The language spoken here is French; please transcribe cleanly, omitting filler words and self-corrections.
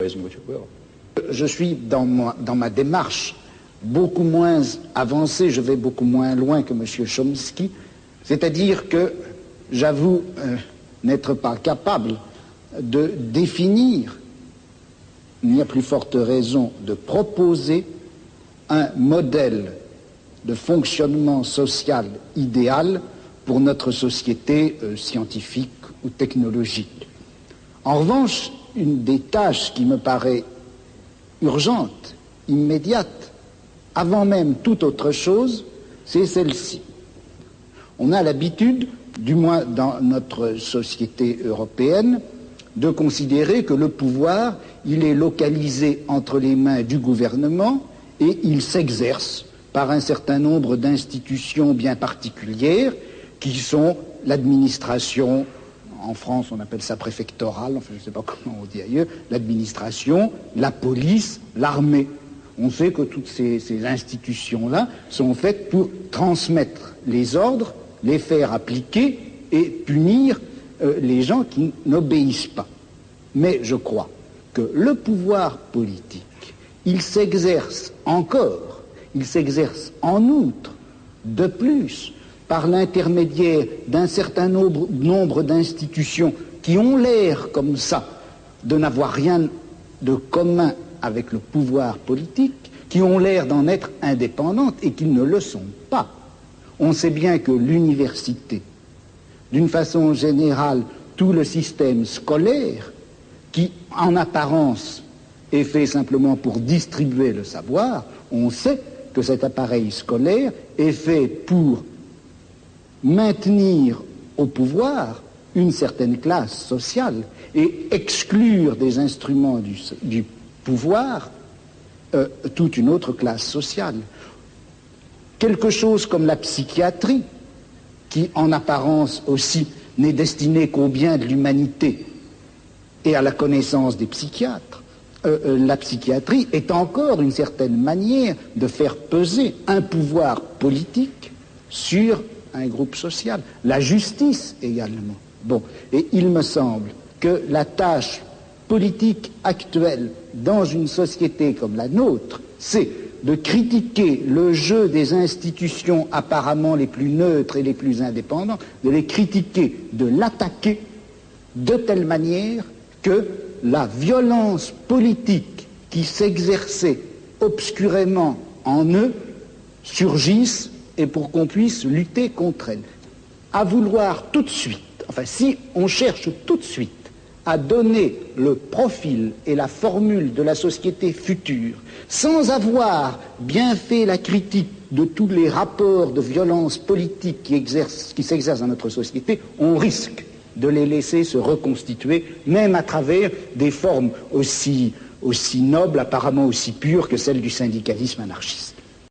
Je suis dans ma démarche beaucoup moins avancée, je vais beaucoup moins loin que M. Chomsky, c'est-à-dire que j'avoue n'être pas capable de définir, ni à plus forte raison de proposer un modèle de fonctionnement social idéal pour notre société scientifique ou technologique. En revanche, une des tâches qui me paraît urgente, immédiate, avant même toute autre chose, c'est celle-ci. On a l'habitude, du moins dans notre société européenne, de considérer que le pouvoir, il est localisé entre les mains du gouvernement et il s'exerce par un certain nombre d'institutions bien particulières qui sont l'administration, en France on appelle ça préfectorale, enfin je ne sais pas comment on dit ailleurs, l'administration, la police, l'armée. On sait que toutes ces institutions-là sont faites pour transmettre les ordres, les faire appliquer et punir les gens qui n'obéissent pas. Mais je crois que le pouvoir politique, il s'exerce encore, il s'exerce en outre, de plus, par l'intermédiaire d'un certain nombre d'institutions qui ont l'air comme ça de n'avoir rien de commun avec le pouvoir politique, qui ont l'air d'en être indépendantes et qui ne le sont pas. On sait bien que l'université, d'une façon générale, tout le système scolaire, qui en apparence est fait simplement pour distribuer le savoir, on sait que cet appareil scolaire est fait pour maintenir au pouvoir une certaine classe sociale et exclure des instruments du pouvoir toute une autre classe sociale. Quelque chose comme la psychiatrie, qui en apparence aussi n'est destinée qu'au bien de l'humanité et à la connaissance des psychiatres, la psychiatrie est encore une certaine manière de faire peser un pouvoir politique sur un groupe social. La justice également. Bon, et il me semble que la tâche politique actuelle dans une société comme la nôtre, c'est de critiquer le jeu des institutions apparemment les plus neutres et les plus indépendantes, de les critiquer, de l'attaquer de telle manière que la violence politique qui s'exerçait obscurément en eux surgisse et pour qu'on puisse lutter contre elle. À vouloir tout de suite, enfin si on cherche tout de suite à donner le profil et la formule de la société future, sans avoir bien fait la critique de tous les rapports de violence politique qui s'exercent dans notre société, on risque de les laisser se reconstituer, même à travers des formes aussi nobles, apparemment aussi pures que celles du syndicalisme anarchiste.